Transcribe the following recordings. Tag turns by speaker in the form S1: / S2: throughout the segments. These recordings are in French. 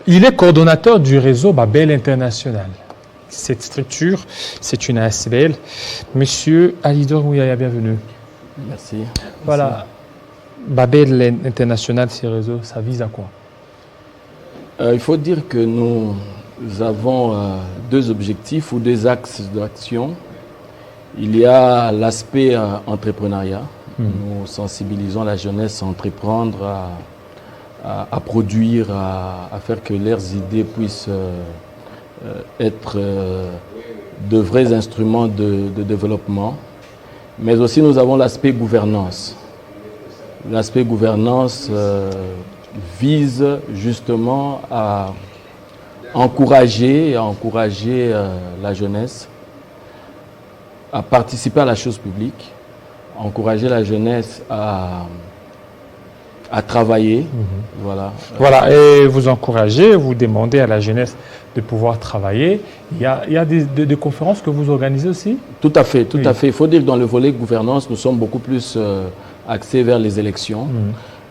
S1: Il est coordonnateur du réseau Babel International. Cette structure, c'est une ASBL. Monsieur Alidor Mouyaya, bienvenue.
S2: Merci.
S1: Voilà. Babel International, ces réseaux, ça vise à quoi?
S2: Il faut dire que nous avons deux objectifs ou deux axes d'action. Il y a l'aspect entrepreneuriat. Nous sensibilisons la jeunesse à entreprendre, à produire, à faire que leurs idées puissent être de vrais instruments de développement. Mais aussi nous avons l'aspect gouvernance. L'aspect gouvernance vise justement à encourager la jeunesse à participer à la chose publique, encourager la jeunesse à travailler. Voilà.
S1: Voilà, et vous encouragez, vous demandez à la jeunesse de pouvoir travailler. Il y a des conférences que vous organisez aussi?
S2: Tout à fait, tout à fait. Il faut dire que dans le volet gouvernance, nous sommes beaucoup plus axés vers les élections.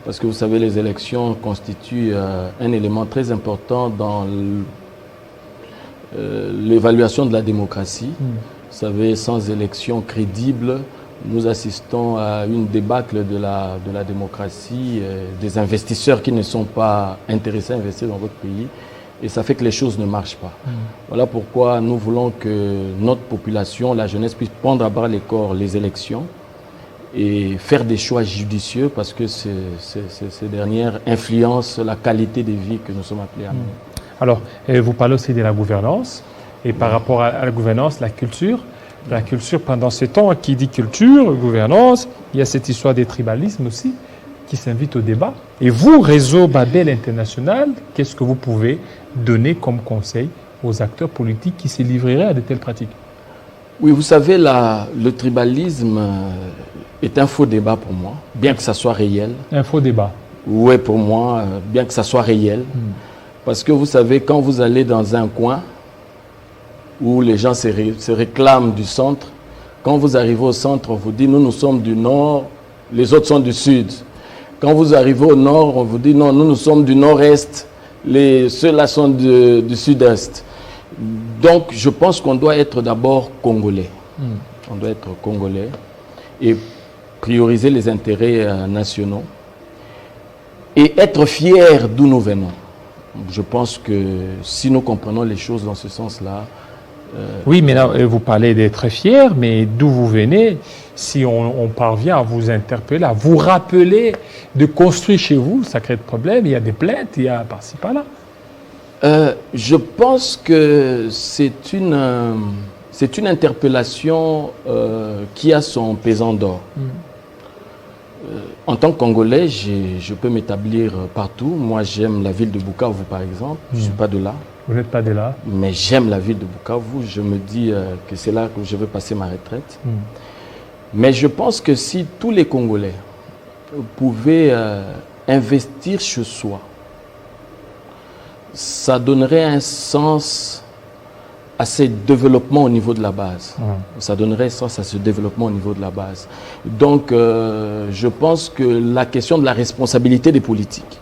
S2: Parce que vous savez, les élections constituent un élément très important dans l'évaluation de la démocratie. Vous savez, sans élections crédibles, nous assistons à une débâcle de la démocratie, des investisseurs qui ne sont pas intéressés à investir dans votre pays. Et ça fait que les choses ne marchent pas. Voilà pourquoi nous voulons que notre population, la jeunesse, puisse prendre à bras le corps les élections et faire des choix judicieux parce que ces dernières influencent la qualité de vie que nous sommes appelés à mener.
S1: Alors, vous parlez aussi de la gouvernance. Et par rapport à la gouvernance, la culture. La culture, pendant ce temps, qui dit culture, gouvernance, il y a cette histoire des tribalismes aussi qui s'invite au débat. Et vous, réseau Babel International, qu'est-ce que vous pouvez donner comme conseil aux acteurs politiques qui se livreraient à de telles pratiques?
S2: Oui, vous savez, le tribalisme est un faux débat pour moi, bien que ça soit réel.
S1: Un faux débat?
S2: Oui, pour moi, bien que ça soit réel. Parce que vous savez, quand vous allez dans un coin où les gens se réclament du centre, quand vous arrivez au centre, on vous dit, nous sommes du nord, les autres sont du sud. Quand vous arrivez au nord, on vous dit, non, nous sommes du nord-est, ceux-là sont du sud-est. Donc, je pense qu'on doit être d'abord congolais. On doit être congolais et prioriser les intérêts nationaux et être fiers d'où nous venons. Je pense que si nous comprenons les choses dans ce sens-là...
S1: Oui, mais là, vous parlez d'être fiers, mais d'où vous venez, si on parvient à vous interpeller, à vous rappeler de construire chez vous, ça crée de problèmes, il y a des plaintes, il y a par-ci, par-là.
S2: Je pense que c'est une interpellation qui a son pesant d'or. En tant que Congolais, je peux m'établir partout. Moi, j'aime la ville de Bukavu, par exemple. Je ne suis pas de là.
S1: Vous n'êtes pas de là.
S2: Mais j'aime la ville de Bukavu. Je me dis que c'est là que je veux passer ma retraite. Mais je pense que si tous les Congolais pouvaient investir chez soi, ça donnerait un sens à ce développement au niveau de la base. Ça donnerait sens à ce développement au niveau de la base. Donc, je pense que la question de la responsabilité des politiques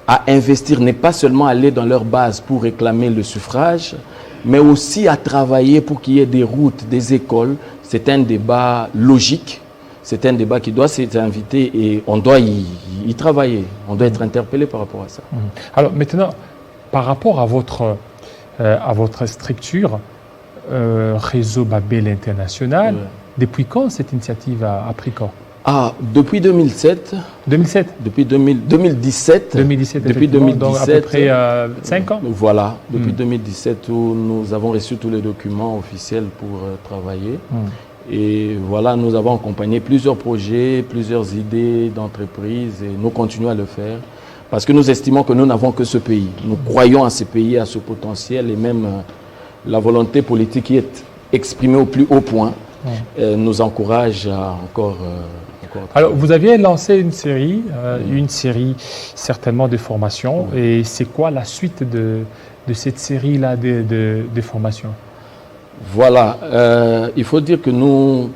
S2: à investir n'est pas seulement aller dans leur base pour réclamer le suffrage, mais aussi à travailler pour qu'il y ait des routes, des écoles. C'est un débat logique, c'est un débat qui doit s'être invité et on doit y travailler. On doit être interpellé par rapport à ça.
S1: Alors maintenant, par rapport à votre structure, Réseau Babel International, depuis quand cette initiative a pris corps?
S2: Depuis 2007.
S1: 2007?
S2: Depuis 2017.
S1: 2017,
S2: depuis 2017.
S1: Donc à peu près 5 ans?
S2: Voilà, depuis 2017 où nous avons reçu tous les documents officiels pour travailler. Et voilà, nous avons accompagné plusieurs projets, plusieurs idées d'entreprise et nous continuons à le faire. Parce que nous estimons que nous n'avons que ce pays. Nous croyons à ce pays, à ce potentiel et même la volonté politique qui est exprimée au plus haut point nous encourage à encore...
S1: Alors, vous aviez lancé une série certainement de formations. Et c'est quoi la suite de cette série-là de formations?
S2: Voilà. Il faut dire que nous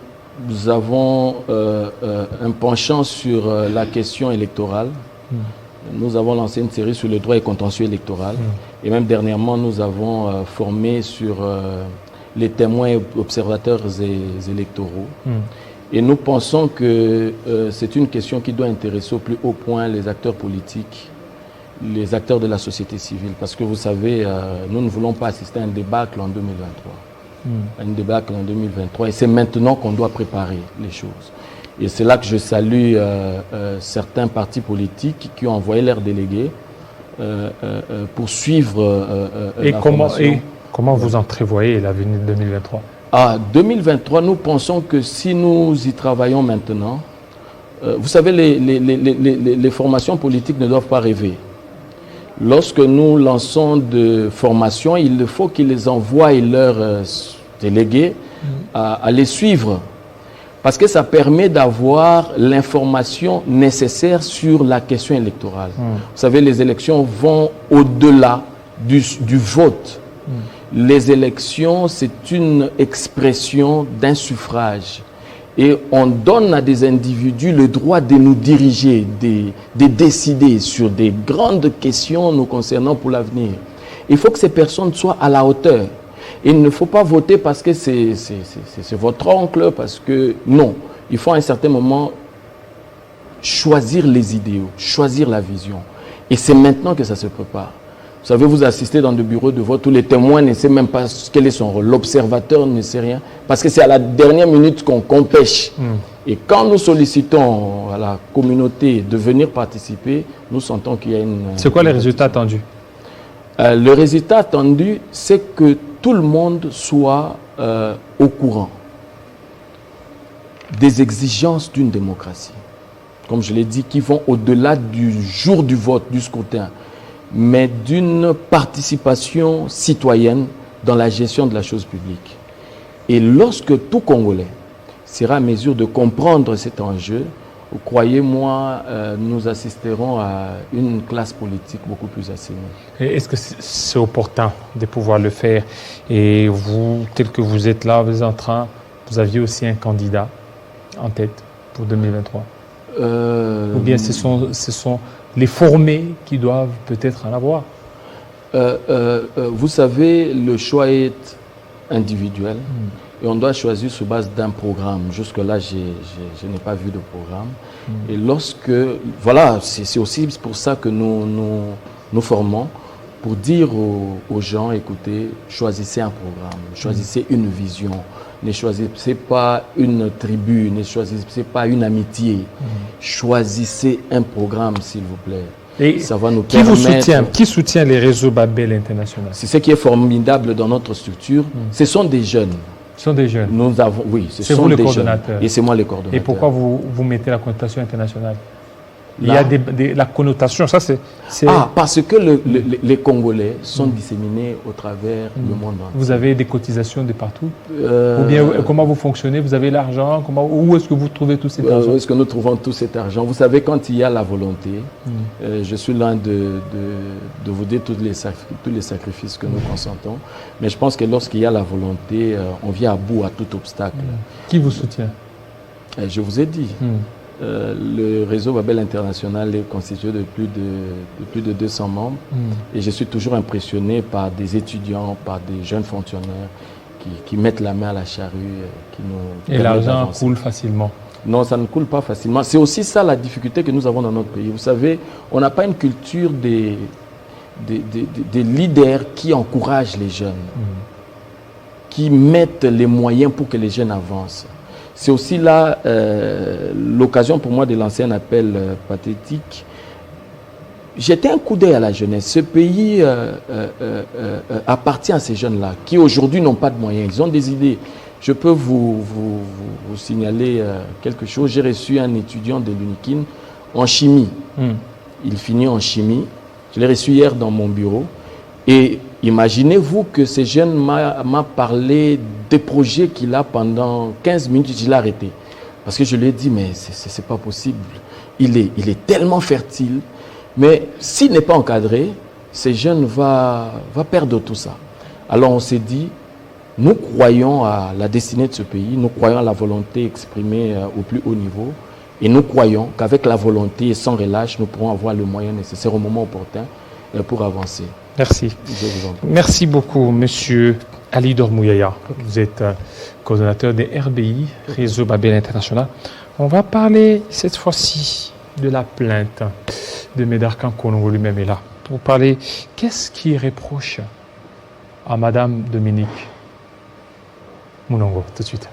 S2: avons un penchant sur la question électorale. nous avons lancé une série sur le droit et contentieux électoral. Et même dernièrement, nous avons formé sur les témoins et observateurs électoraux. Et nous pensons que c'est une question qui doit intéresser au plus haut point les acteurs politiques, les acteurs de la société civile. Parce que vous savez, nous ne voulons pas assister à un débâcle en 2023. À une débâcle en 2023. Et c'est maintenant qu'on doit préparer les choses. Et c'est là que je salue certains partis politiques qui ont envoyé leurs délégués pour suivre
S1: Comment vous entrevoyez l'avenir de 2023?
S2: 2023, nous pensons que si nous y travaillons maintenant, vous savez, les formations politiques ne doivent pas rêver. Lorsque nous lançons de formations, il faut qu'ils les envoient leurs délégués à les suivre. Parce que ça permet d'avoir l'information nécessaire sur la question électorale. Vous savez, les élections vont au-delà du vote. Les élections, c'est une expression d'un suffrage. Et on donne à des individus le droit de nous diriger, de décider sur des grandes questions nous concernant pour l'avenir. Il faut que ces personnes soient à la hauteur. Il ne faut pas voter parce que c'est votre oncle, parce que non. Il faut à un certain moment choisir les idéaux, choisir la vision. Et c'est maintenant que ça se prépare. Vous savez, vous assistez dans des bureaux de vote où les témoins ne savent même pas quel est son rôle. L'observateur ne sait rien, parce que c'est à la dernière minute qu'on pêche. Et quand nous sollicitons à la communauté de venir participer, nous sentons qu'il y a une...
S1: C'est quoi les résultats attendus?
S2: Le résultat attendu, c'est que tout le monde soit au courant des exigences d'une démocratie. Comme je l'ai dit, qui vont au-delà du jour du vote, du scrutin, mais d'une participation citoyenne dans la gestion de la chose publique. Et lorsque tout Congolais sera à mesure de comprendre cet enjeu, croyez-moi, nous assisterons à une classe politique beaucoup plus assainie.
S1: Est-ce que c'est opportun de pouvoir le faire? Et vous, tel que vous êtes là, vous aviez aussi un candidat en tête pour 2023? Ou bien ce sont les formés qui doivent peut-être en avoir?
S2: Vous savez, le choix est individuel. Et on doit choisir sur base d'un programme. Jusque-là, je n'ai pas vu de programme. Et lorsque... Voilà, c'est aussi pour ça que nous formons, pour dire aux gens, écoutez, choisissez un programme, choisissez une vision. Ne choisissez pas une tribu, ne choisissez pas une amitié. Choisissez un programme, s'il vous plaît.
S1: Et
S2: ça va nous
S1: permettre... Qui soutient les réseaux Babel International?
S2: C'est ce qui est formidable dans notre structure. Ce sont des jeunes.
S1: Ce sont des jeunes.
S2: Nous avons, oui,
S1: c'est vous le coordonnateur.
S2: Et c'est moi le coordonnateur.
S1: Et pourquoi vous mettez la connotation internationale? Il y a la connotation, ça c'est...
S2: parce que les Congolais sont disséminés au travers du monde entier.
S1: Vous avez des cotisations de partout? Ou bien comment vous fonctionnez? Vous avez l'argent? Où est-ce que vous trouvez tout cet argent?
S2: Où est-ce que nous trouvons tout cet argent? Vous savez, quand il y a la volonté, je suis là de vous dire tous les sacrifices que nous consentons, mais je pense que lorsqu'il y a la volonté, on vient à bout à tout obstacle.
S1: Qui vous soutient?
S2: Je vous ai dit. Le réseau Babel International est constitué de plus de 200 membres et je suis toujours impressionné par des étudiants, par des jeunes fonctionnaires qui mettent la main à la charrue.
S1: Et l'argent coule facilement?
S2: Non, ça ne coule pas facilement. C'est aussi ça la difficulté que nous avons dans notre pays. Vous savez, on n'a pas une culture des leaders qui encouragent les jeunes, qui mettent les moyens pour que les jeunes avancent. C'est aussi là l'occasion pour moi de lancer un appel pathétique. Jeter un coup d'œil à la jeunesse. Ce pays appartient à ces jeunes-là qui aujourd'hui n'ont pas de moyens. Ils ont des idées. Je peux vous signaler quelque chose. J'ai reçu un étudiant de l'UNIKIN en chimie. Il finit en chimie. Je l'ai reçu hier dans mon bureau. Et imaginez-vous que ce jeune m'a parlé des projets qu'il a pendant 15 minutes. Je l'ai arrêté. Parce que je lui ai dit, mais c'est pas possible. Il est tellement fertile. Mais s'il n'est pas encadré, ce jeune va perdre tout ça. Alors on s'est dit, nous croyons à la destinée de ce pays, nous croyons à la volonté exprimée au plus haut niveau. Et nous croyons qu'avec la volonté et sans relâche, nous pourrons avoir le moyen nécessaire au moment opportun pour avancer.
S1: Merci.
S2: Je vous en prie.
S1: Merci beaucoup, Monsieur Ali Dormouyaya. Vous êtes coordonnateur des RBI, Réseau Babel International. On va parler cette fois-ci de la plainte de Médard Kankounongo lui-même est là. Pour parler, qu'est-ce qui reproche à Madame Dominique Mounongo? Tout de suite.